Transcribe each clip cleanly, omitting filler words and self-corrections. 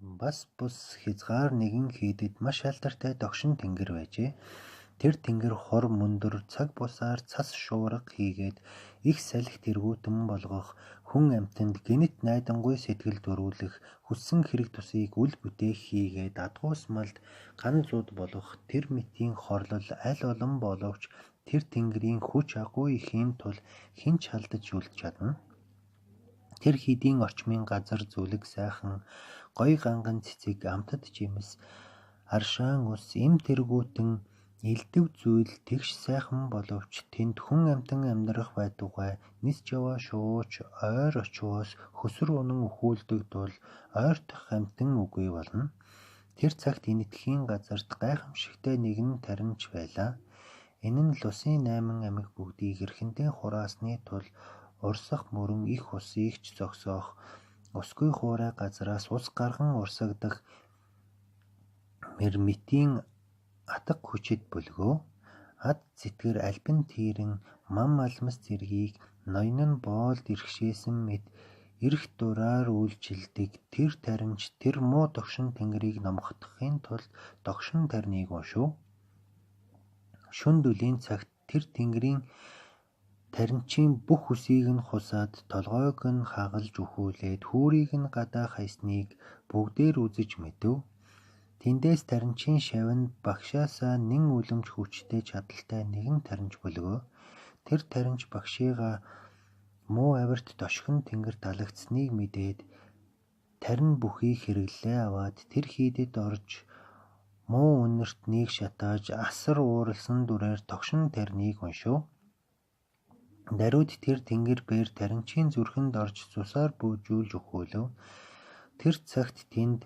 Бас бус хязгаар нэгэн хийдэд маш алдартай догшин тэнгэр байжээ. Тэр тэнгэр хор мөндөр цаг бусаар цас шуурга хийгээд их салхи тэргүүтэн болгох, хүн амьтанд гэнэт найдангуй сэтгэл төрүүлэх, хүссэн хэрэг тусыг үл бүтээх хийгээд адгуус малд ган зууд болох тэр мэтийн хорлол аль олон боловч тэр тэнгэрийн хүч агуу ихийн тул хэн ч халдаж юлж чадна. Тэр хийдийн орчмын газар зүлэг сайхан, гоё ганган цэцэг, амтад жимс, аршаан ус, эм тэргүүтэн элдэв зүйл тэгш сайхан боловч тэнд хүн амьтан амьдрах байдаггүй нис жаваа шууч ойр очиос хөсөр унан өхүүлдэг тул ойртох амьтан үгүй болно. Тэр цагт энэтхийн газарт гайхамшигтай нэгэн таринч байлаа. Энэ нь Лусын 8 амиг бүгдийг эрхэндээ хураасны тул урсах мөрөн их усыг ч зогсоох, усгүй хуурай газраас ус гарган урсагдах мэрмэтийн атга хүчит бөлгөө, ад зэтгэр альбин тирэн мам алмас зэргийг ноён нь боолд ирхшээсэн мэт эрх дураар үйлчилдэг тэр таринч тэр муу догшин тэнгэрийг номхдохын тулд догшин тарныг уншив. Шүн дүлийн цагт тэр тэнгэрийн таринчийн бүх үсийг нь хусаад толгойг нь хагалж өхүүлээд хүүрийг нь гадаа хайсныг бүгдээр үзэж мэдэв. Тэндээс таринчийн шавинд багшаасаа нэн үлэмж хүчтэй чадaltaй нэгэн таринч бөлгөө. Тэр таринч багшийгаа муу авирт дошхон тэнгэр талагдсныг мэдээд тарин бүхий хэрэглээ аваад тэр хийдэд орж муу үнэрт нэг шатааж асар ууралсан дүрээр догшин тарныг уншив. Даруйд тэр тэнгэр бээр таринчийн зүрхэнд орж цусаар бүүжүүлж өхөөлөв. Тэр цагт тэнд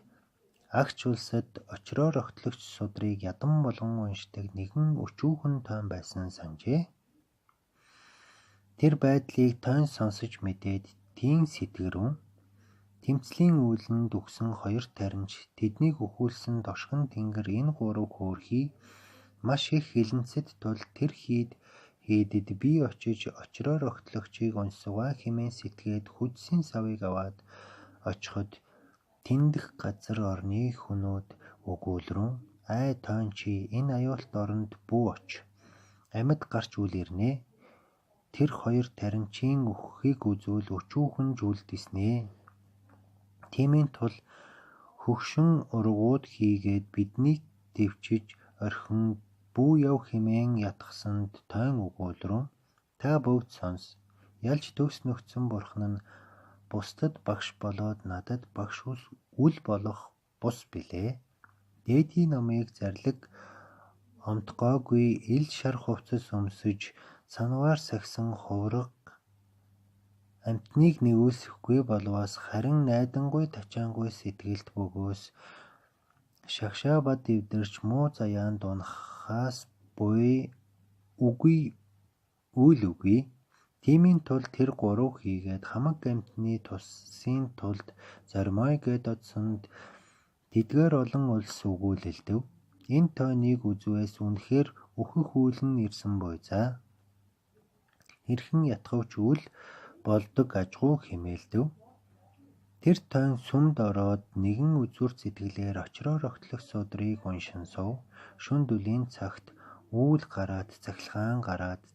агч улсад очроор огтлогч судрыг ядан болгон уншдаг нэгэн өчүүхэн тойн байсан санжээ. Тэр байдлыг тойн сонсож мэдээд тийм сэтгэрүүн тэмцлийн үүлэнд үгсэн хоёр таринч тэднийг өхүүлсэн дошхон тэнгэр энэ гурав хөөрхий маш их хилэнцэд тул тэр хийдэд би очиж очроор огтлогчийг унсаваа хэмээн сэтгээд хүдсийн савыг аваад очиход тэндх газар орны хүнүүд өгүүлрүүн ай тойн чи энэ аюулт оронд бүү оч амьд гарч үл ирнэ. Тэр хоёр таринчийн өгөхийг үзвэл өчүүхэн жүүлдэснэ. Тиймийн тул хөгшин ургууд хийгээд биднийг дэвчиж орхин бүү яв хэмээн ятгсанд тойн өгүүлрүүн та бүгд сонс. Ялж төгс нөхцөн бурхан нь бусдад багш болоод надад багш үл болох бус билээ. Дээдийн номыг зарлиг омтгоогүй ил шар хувцас өмсөж цанаваар сагсан хувраг амтныг нэгүүлсэхгүй болвоос харин найдангуй тачаангуй сэтгэлд бөгөөс шагшаа бад эвдэрч муу заяан дунахаас буй үгүй үйл үгүй. Тиймийн тул тэр гурав хийгээд хамаг амтны тусын тулд зоримой гээд одсонд тэдгээр олон улс өгүүлэлдэв. Энэ тойныг үзвээс үнэхээр өөхөх үүлэн ирсэн буй за. Хэрхэн ятгавч үл болдог ажгүй хэмээлдэв. Тэр тойн сүмд ороод нэгэн үзүүр сэтгэлээр очроор огтлох судрыг уншин сув. Шүн дүлийн цагт үүл гараад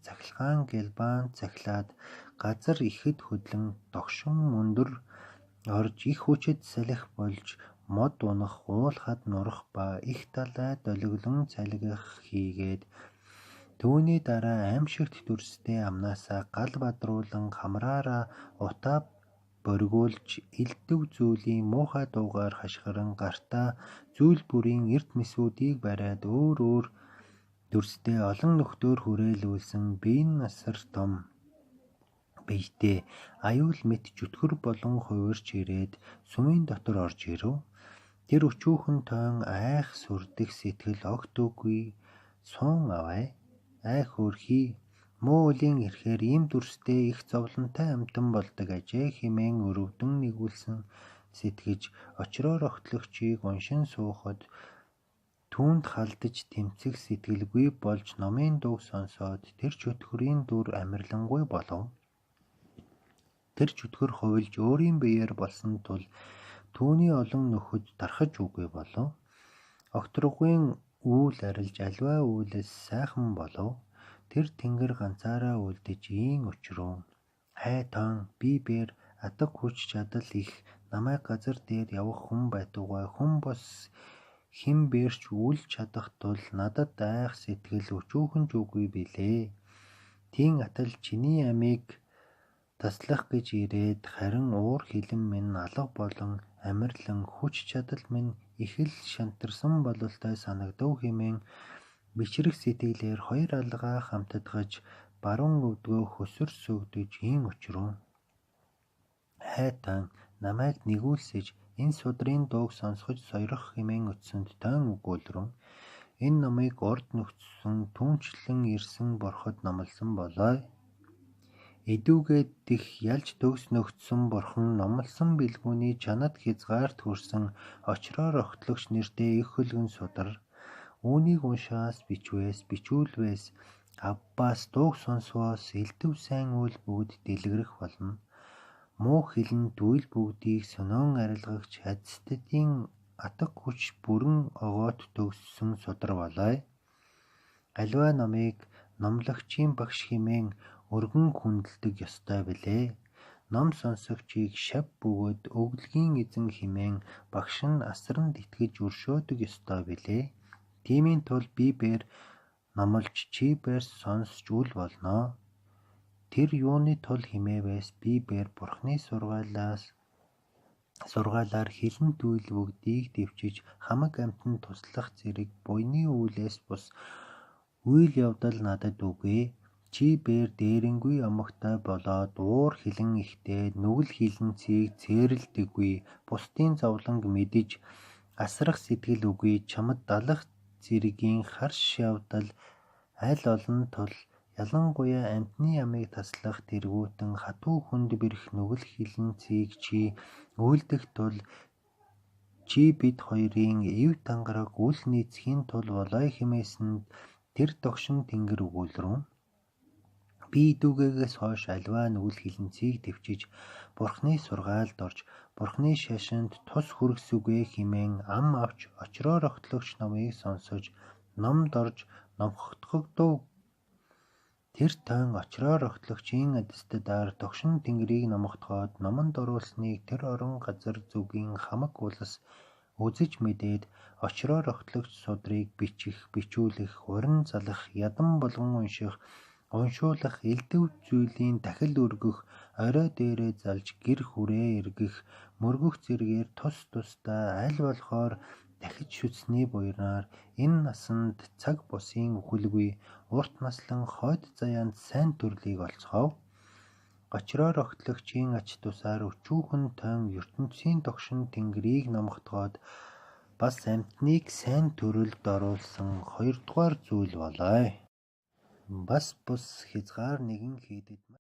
цахилгаан гэлбаан цахилаад газар ихэд хөдлөн догшин мөндөр орж их хүчит салхи болж мод унах уулхад нурах ба их далай долгилон цалгих хийгээд түүний дараа аимшигт дүрстэй амнаасаа гал бадруулан хамраараа утаа боргиулж элдэв зүйлийн муухай дуугаар хашгиран гартаа зүйл бүрийн эрт мэсүүдийг бариад өөр дүрстэй олон нөхдөөр хүрээлүүлсэн биеийн насар том биетэй аюул мэт чөтгөр болон хувирч ирээд сүмийн дотор орж ирэв. Тэр өчүүхэн тойн айх сүрдэх сэтгэл огт үгүй суун авай ай хөөрхий муу үлийн ирэхээр ийм дүрстэй их зовлонтой амтан болдог ажээ хэмээн өрөвдөн нэгүүлсэн сэтгэж очроор огтлогчийг уншин суухад түүнд халдаж тэмцэх сэтгэлгүй болж номын дуу сонсоод тэр чөтгөрийн дүр амарлингуй болов. Тэр чөтгөр хувилж өөрийн биеэр болсон тул Түүний олон нөхөд дарахж үгүй болов. Огторгуйн үйл арилж аливаа үйлээс сайхан болов. Тэр тэнгэр ганцаараа үлдэж ийн учруу. Хай таан би бээр атга хүч чадал их намайг газар дээр явах хүн байтугай хүн бос хэн бээрч үл чадах тул надад айх сэтгэл өчүүхэн ч үгүй билээ. Тийм атал чиний амийг таслах гэж ирээд харин уур хилэн минь алга болон амирлан хүч чадал минь их л шантарсан бололтой санагдав хэмээн бичрэх сэтгэлээр хоёр алгаа хамтдагж баруун өвдгөө хөсөр сүгдэж ийн учруу. Хай таан намайг нэгүүлсэж энэ судрын дууг сонсгож сойрох хэмээн өтсөнд таан өгүүлрэн энэ номыг урд нөхцсөн түүнчлэн ирсэн борход номлосон болоо. Эдүүгээд их ялж төгс нөхцсөн борхон номлосон бэлгүүний чанад хязгаарт хүрсэн очроор огтлогч нэртэй их хөлгөн судар. Үүнийг уншаас бичвээс бичүүлвээс авбаас дууг сонсвоос элдв сайн үйл бүгд дэлгэрэх болно. Муу хилэн дүүл бүгдийг сонион арилгагч хадстдын атга хүч бүрэн огоот төгссөн судар болоо. Аливаа номыг номлогчийн багш хэмээн өргөн хүндэлдэг ёстой билээ. Ном сонсогчийг шав бөгөөд өглөгийн эзэн хэмээн багш нь асранд итгэж өршөөдөг ёстой билээ. Тиймийн тул би бээр номлож чи бээр сонсч үл болно. Тэр юуны тул хэмээвээс би бээр бурхны сургаалаар хилэн дүүл бүгдийг дэвчиж хамаг амтнд туслах зэрэг буйны үүлээс бус үйл явдал надад үгүй. Чи бээр дээрэнгүй амгтай болоод уур хилэн ихтэй нүгэл хилэнцгийг цээрэлдэггүй. Бусдын зовлонг мэдэж асрах сэтгэл үгүй. Чамд далах зэргийн харш явдал аль олон тул ялангуяа амьтны амийг таслах тэргүүтэн хатуу хүнд бэрх нүгэл хилэнцгийг чи үйлдэх тул чи бид хоёрын эв тангараг үл нийцхийн тул болоо хэмээсэнд тэр догшин тэнгэр өгүүлрэн. Би дүүгээс хойш аливаа нүгэл хилэнцгийг дэвчиж бурхны сургаалд орж бурхны шашинд тус хүргэсүгэ хэмээн ам авч очроор огтлогч номыг сонсож номд орж номхогдов. Тэр тойн очроор огтлогчийн адистадаар догшин тэнгэрийг номготгоод номонд оруулсныг тэр орон газар зүгийн хамаг улс үзэж мэдээд очроор огтлогч судрыг бичих, бичүүлэх, урин залах, ядан болгон унших, уншуулах, элдв зүйлийн дахил өргөх, орой дээрээ залж гэр хүрээ эргэх, мөргөх зэргээр тус тусдаа аль болохоор дахиж шүтсний буйраар энэ насанд цаг бусын үхэлгүй урт наслан хойд заяанд сайн төрлийг олцгов. Очроор огтлогчийн ач тусаар өчүүхэн тойм ертөнцийн догшин тэнгэрийг номготгоод бас амьтныг сайн төрөлд оруулсан хоёрдугаар зүйл болоо. Бас бус хязгаар нэгэн хийдэд